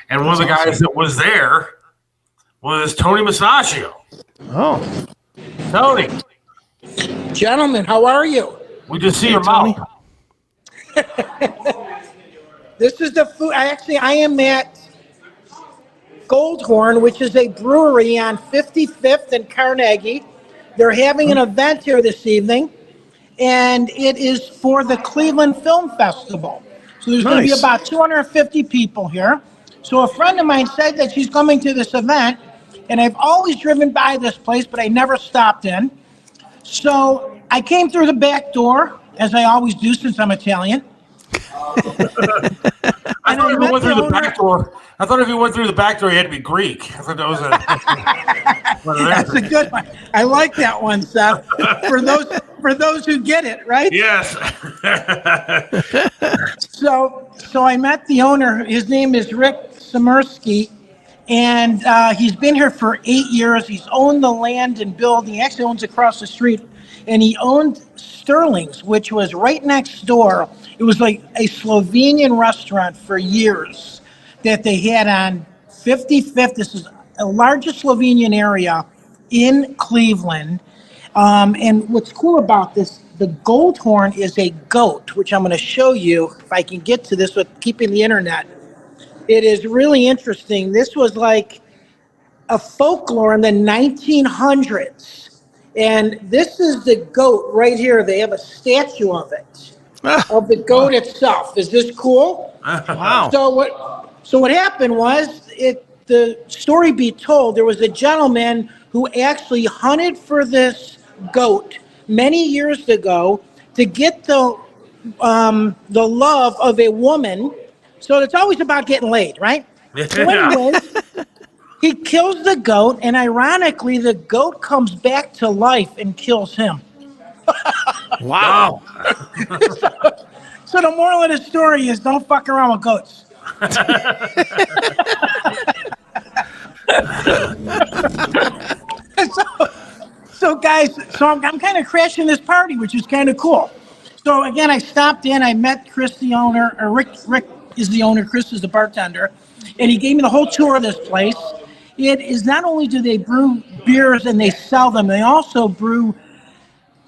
And one of the guys that was there was Tony Musachio. Oh. Tony. Gentlemen, how are you? We just see your mouth. This is the food. I am at Goldhorn, which is a brewery on 55th and Carnegie. They're having an event here this evening, and it is for the Cleveland Film Festival. So there's going to be about 250 people here. So a friend of mine said that she's coming to this event, and I've always driven by this place, but I never stopped in. So I came through the back door, as I always do since I'm Italian. I thought if you went through the back door, you had to be Greek. I thought that was That's a good one. I like that one, Seth. For those who get it, right? Yes. So I met the owner. His name is Rick Samirsky, and he's been here for 8 years. He's owned the land and building. He actually owns across the street, and he owned Sterling's, which was right next door. It was like a Slovenian restaurant for years that they had on 55th. This is the largest Slovenian area in Cleveland. And what's cool about this, the Goldhorn is a goat, which I'm going to show you if I can get to this with keeping the internet. It is really interesting. This was like a folklore in the 1900s. And this is the goat right here. They have a statue of it, of the goat itself. Is this cool? Wow. So what happened was, the story be told, there was a gentleman who actually hunted for this goat many years ago to get the love of a woman. So it's always about getting laid, right? So anyways, he kills the goat, and ironically, the goat comes back to life and kills him. Wow. So the moral of the story is don't fuck around with goats. So guys, I'm kind of crashing this party, which is kind of cool. So again, I stopped in, I met Chris, the owner, or Rick is the owner, Chris is the bartender, and he gave me the whole tour of this place. It is not only do they brew beers and they sell them, they also brew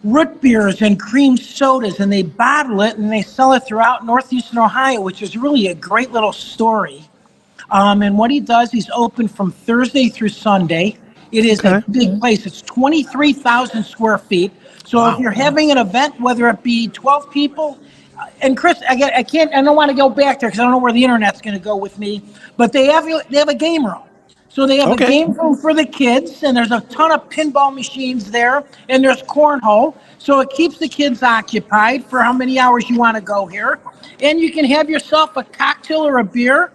root beers and cream sodas, and they bottle it and they sell it throughout northeastern Ohio, which is really a great little story. And what he does, he's open from Thursday through Sunday. It is a big place. It's 23,000 square feet. So if you're having an event, whether it be 12 people, and Chris, I don't want to go back there because I don't know where the internet's going to go with me, but they have a game room. So they have a game room for the kids, and there's a ton of pinball machines there, and there's cornhole. So it keeps the kids occupied for how many hours you want to go here. And you can have yourself a cocktail or a beer,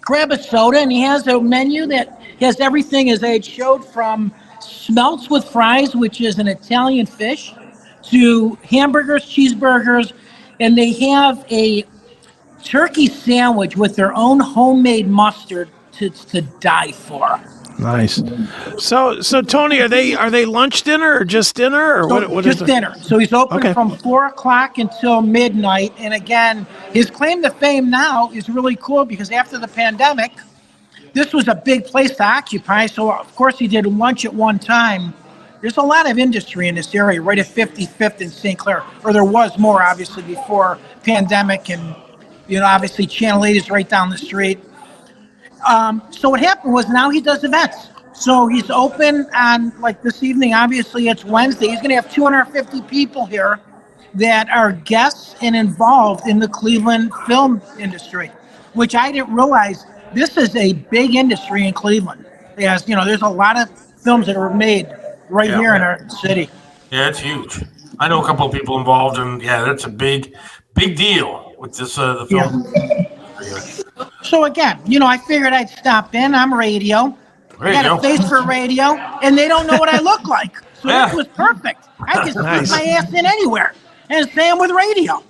grab a soda, and he has a menu that has everything, as I had showed, from smelts with fries, which is an Italian fish, to hamburgers, cheeseburgers, and they have a turkey sandwich with their own homemade mustard to die for. Nice. So Tony, are they lunch, dinner, or just dinner, or what just is dinner. So he's open from 4:00 until midnight. And again, his claim to fame now is really cool because after the pandemic, this was a big place to occupy. So of course he did lunch at one time. There's a lot of industry in this area, right at 55th and St. Clair, or there was more obviously before pandemic, and obviously Channel 8 is right down the street. So what happened was now he does events. So he's open on, like this evening, obviously it's Wednesday. He's going to have 250 people here that are guests and involved in the Cleveland film industry, which I didn't realize this is a big industry in Cleveland. There's a lot of films that are made right here in our city. Yeah, it's huge. I know a couple of people involved, and that's a big deal with this the film. Yeah. So again, I figured I'd stop in. I'm radio. I got a face for radio, and they don't know what I look like. So this was perfect. I can stick my ass in anywhere. And same with radio.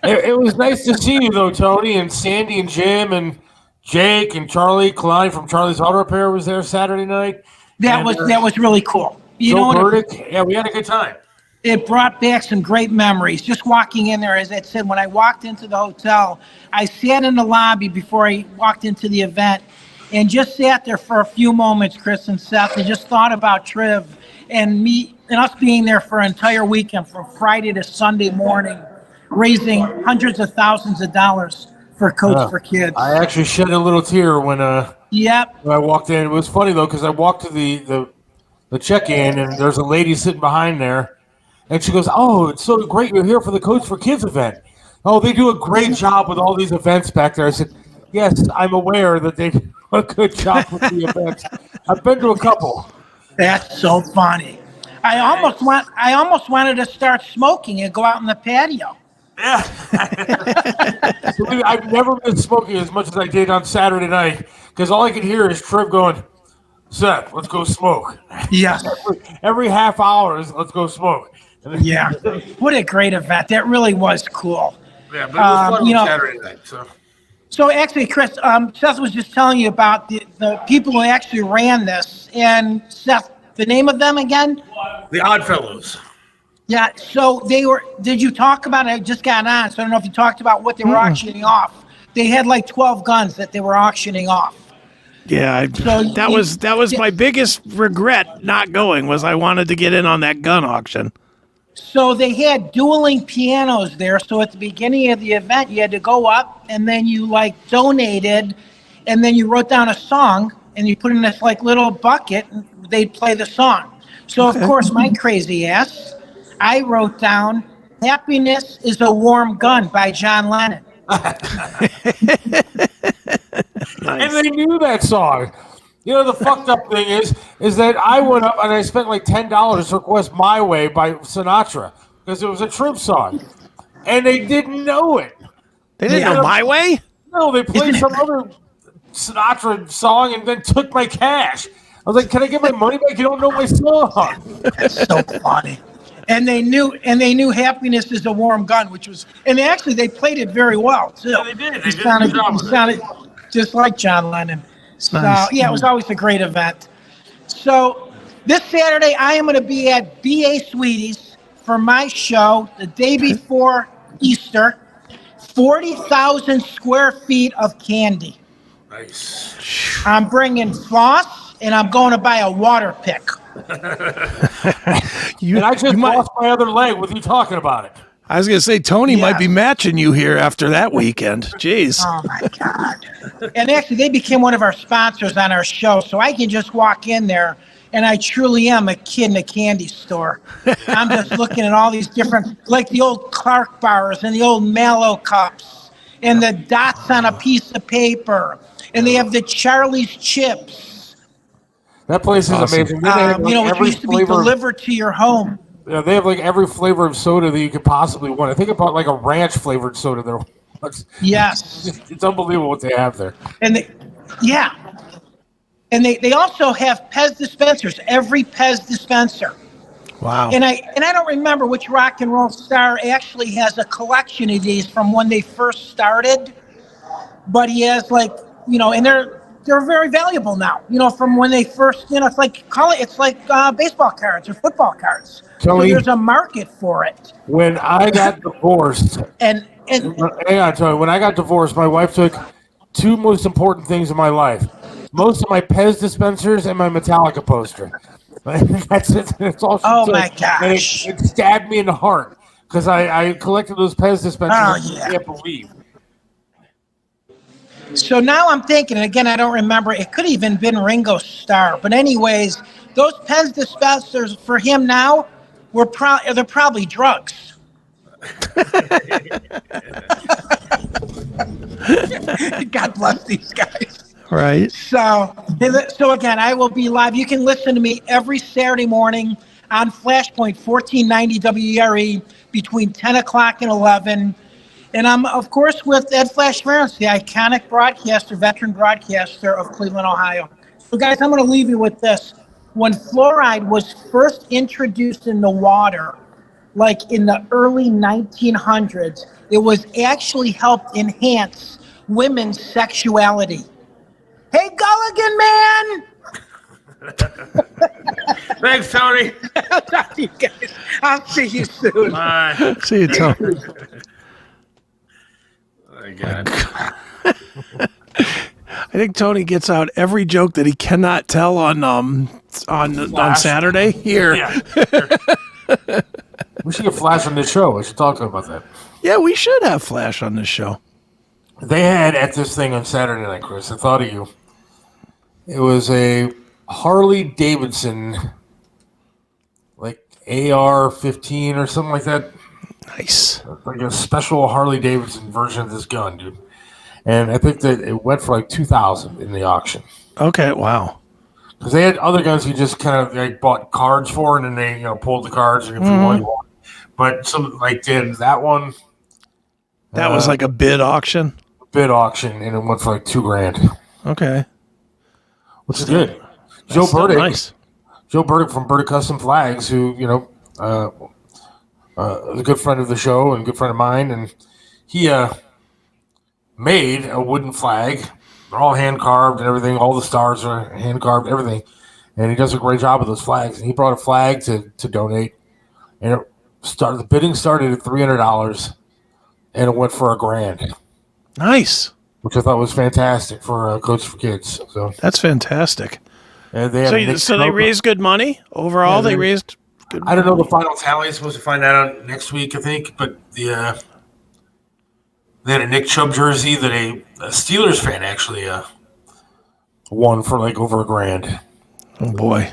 It was nice to see you, though, Tony, and Sandy and Jim and Jake and Charlie Klein from Charlie's Auto Repair was there Saturday night. That was really cool. Joe Burdick. Yeah, we had a good time. It brought back some great memories. Just walking in there, as I said, when I walked into the hotel, I sat in the lobby before I walked into the event and just sat there for a few moments, Chris and Seth, and just thought about Triv and me and us being there for an entire weekend from Friday to Sunday morning, raising hundreds of thousands of dollars for Coach for Kids. I actually shed a little tear when Yep. when I walked in. It was funny though because I walked to the check-in and there's a lady sitting behind there. And she goes, "Oh, it's so great you're here for the Coach for Kids event. Oh, they do a great job with all these events back there." I said, "Yes, I'm aware that they do a good job with the events. I've been to a couple." That's so funny. I almost wanted to start smoking and go out in the patio. Yeah. I've never been smoking as much as I did on Saturday night because all I could hear is Triv going, "Seth, let's go smoke." Yes. Every half hour is let's go smoke. Yeah. What a great event. That really was cool. Yeah, but it was fun you know, Saturday night. So actually, Chris, Seth was just telling you about the people who actually ran this. And Seth, the name of them again? The Odd Fellows. Yeah. So did you talk about it? I just got on. So I don't know if you talked about what they were auctioning off. They had like 12 guns that they were auctioning off. Yeah, that was my biggest regret not going was I wanted to get in on that gun auction. So they had dueling pianos there. So at the beginning of the event, you had to go up and then you like donated and then you wrote down a song and you put in this like little bucket and they'd play the song. So of course, my crazy ass, I wrote down "Happiness is a Warm Gun" by John Lennon. Nice. And they knew that song. You know, the fucked up thing is that I went up and I spent like $10 to request "My Way" by Sinatra because it was a Triv song, and they didn't know it. They didn't know "My Way"? No, they played some other Sinatra song and then took my cash. I was like, "Can I get my money back? You don't know my song." That's so funny. And they knew "Happiness is a Warm Gun," which was, and actually they played it very well too. Yeah, they did. They did a sounded, good job with it. sounded just like John Lennon. So yeah, it was always a great event. So this Saturday I am going to be at BA Sweeties for my show the day before Easter. 40,000 square feet of candy. Nice. I'm bringing floss and I'm going to buy a water pick. And I just lost my other leg with you talking about it. I was going to say, Tony might be matching you here after that weekend. Jeez. Oh, my God. And actually, they became one of our sponsors on our show, so I can just walk in there, and I truly am a kid in a candy store. I'm just looking at all these different, like the old Clark bars and the old Mallow cups and the dots on a piece of paper, and they have the Charlie's chips. That place is amazing. Which used to be delivered to your home. Yeah, they have like every flavor of soda that you could possibly want. I think about like a ranch flavored soda there. Yes. It's unbelievable what they have there. And they also have Pez dispensers, every Pez dispenser. Wow. And I don't remember which rock and roll star actually has a collection of these from when they first started, but he has and they're very valuable now. From when they first, it's like baseball cards or football cards. Tony, so there's a market for it. When I got divorced, hang on, Tony. When I got divorced, my wife took two most important things in my life: most of my Pez dispensers and my Metallica poster. That's it. That's all. Oh my gosh! And it stabbed me in the heart because I collected those Pez dispensers. Oh, yeah. I can't believe. So now I'm thinking, and again, I don't remember. It could have even been Ringo Starr, but anyways, those Pez dispensers for him now they're probably drugs. God bless these guys. Right. So again, I will be live. You can listen to me every Saturday morning on Flashpoint 1490 WERE between 10 o'clock and 11. And I'm, of course, with Ed Flash Ferentz, the iconic broadcaster, veteran broadcaster of Cleveland, Ohio. So, guys, I'm going to leave you with this. When fluoride was first introduced in the water, like in the early 1900s, it was actually helped enhance women's sexuality. Hey, Gulligan man! Thanks, Tony. I'll talk to you guys. I'll see you soon. Bye. See you, Tony. Oh, my God. I think Tony gets out every joke that he cannot tell on Saturday here. Yeah. We should get Flash on this show. We should talk to him about that. Yeah, we should have Flash on this show. They had at this thing on Saturday night, Chris. I thought of you. It was a Harley Davidson, like AR-15 or something like that. Nice. Like a special Harley Davidson version of this gun, dude. And I think that it went for like $2,000 in the auction. Okay, wow. Because they had other guns you just kind of like bought cards for, and then they pulled the cards and if you want. But some like did that one. That was like a bid auction. Bid auction, and it went for like $2,000. Okay. Which is good. Joe Burdick. Nice. Joe Burdick from Burdick Custom Flags, who, is a good friend of the show and a good friend of mine, and he made a wooden flag. They're all hand-carved and everything. All the stars are hand-carved, everything. And he does a great job with those flags. And he brought a flag to donate. And the bidding started at $300, and it went for $1,000. Nice. Which I thought was fantastic for Coach for Kids. So that's fantastic. And they So they raised good money overall. Yeah, they raised good money. I don't know the final tally. I'm supposed to find that out next week, I think. But they had a Nick Chubb jersey that a Steelers fan actually won for like over $1,000. Oh boy!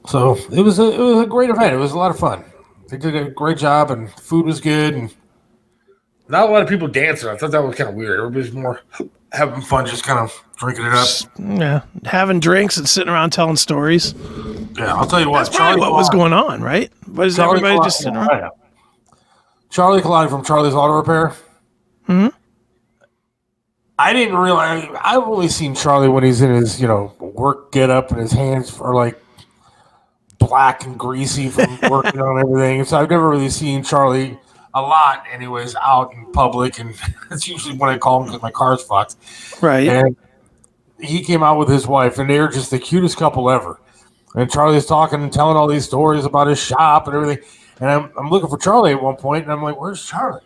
So it was a great event. It was a lot of fun. They did a great job, and food was good, and not a lot of people dancing. I thought that was kind of weird. Everybody's more having fun, just kind of drinking it up. Yeah, having drinks and sitting around telling stories. Yeah, I'll tell you what. That's probably what was going on, right? Was everybody just sitting around? Yeah. Charlie Kalani from Charlie's Auto Repair. Hmm. I didn't realize. I've only seen Charlie when he's in his, work get up, and his hands are like black and greasy from working on everything. So I've never really seen Charlie a lot, anyways, out in public, and that's usually when I call him because my car's fucked. Right. And he came out with his wife, and they're just the cutest couple ever. And Charlie's talking and telling all these stories about his shop and everything. And I'm looking for Charlie at one point, and I'm like, "Where's Charlie?"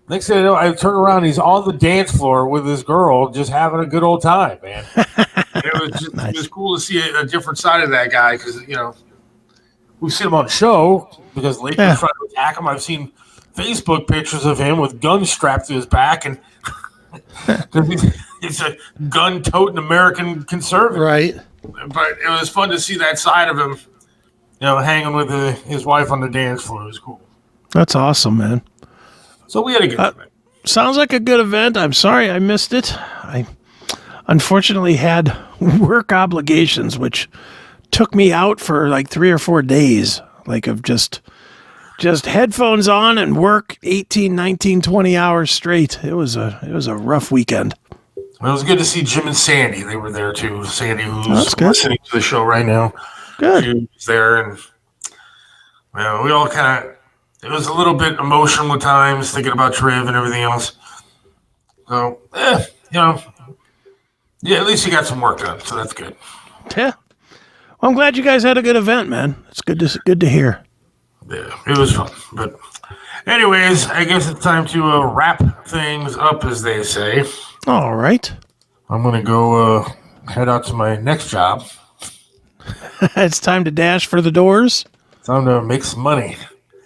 Next thing I know, I turn around, he's on the dance floor with this girl, just having a good old time, man. It was just nice. It was cool to see a different side of that guy because we've seen him on the show because Lakers trying to attack him. I've seen Facebook pictures of him with guns strapped to his back, and he's a gun-toting American conservative. Right. But it was fun to see that side of him, hanging with his wife on the dance floor. It was cool. That's awesome, man. So we had a good event. Sounds like a good event. I'm sorry I missed it. I unfortunately had work obligations, which took me out for like 3 or 4 days, like of just headphones on and work 18, 19, 20 hours straight. It was a rough weekend. It was good to see Jim and Sandy. They were there too. Sandy, who's listening to the show right now. Good. She was there, and we all kind of. It was a little bit emotional at times, thinking about Triv and everything else. So, at least you got some work done, so that's good. Yeah. Well, I'm glad you guys had a good event, man. It's good to hear. Yeah, it was fun. But anyways, I guess it's time to wrap things up, as they say. All right. I'm going to go head out to my next job. It's time to dash for the doors. Time to make some money.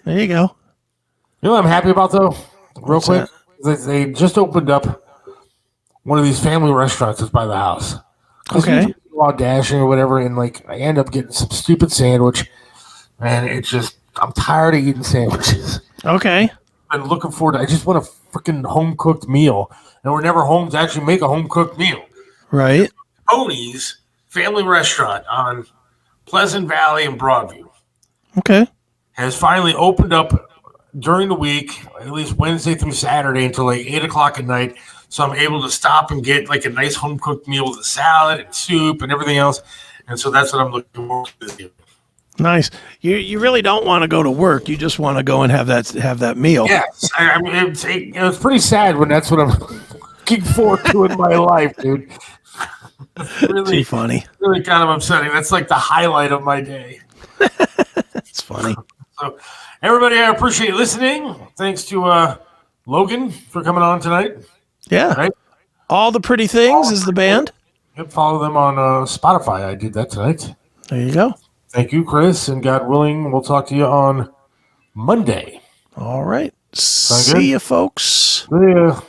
There you go. You know what I'm happy about, though? Real quick? They just opened up one of these family restaurants that's by the house. Okay. Go out dashing or whatever, and I end up getting some stupid sandwich, and it's just, I'm tired of eating sandwiches. Okay. I'm looking forward to, I just want a freaking home-cooked meal, and we're never home to actually make a home-cooked meal. Right. Tony's Family Restaurant on Pleasant Valley and Broadview. Okay. Has finally opened up during the week, at least Wednesday through Saturday until 8 o'clock at night. So I'm able to stop and get a nice home cooked meal with a salad and soup and everything else. And so that's what I'm looking forward to. Nice. You really don't want to go to work. You just want to go and have that meal. Yes. I mean, it's pretty sad when that's what I'm looking forward to in my life, dude. Really, Too funny. really kind of upsetting. That's like the highlight of my day. It's funny. So, everybody, I appreciate listening. Thanks to Logan for coming on tonight. Yeah. Right? All the Pretty Things is the band. Yep, follow them on Spotify. I did that tonight. There you go. Thank you, Chris, and God willing, we'll talk to you on Monday. All right. good? See you, folks. See ya.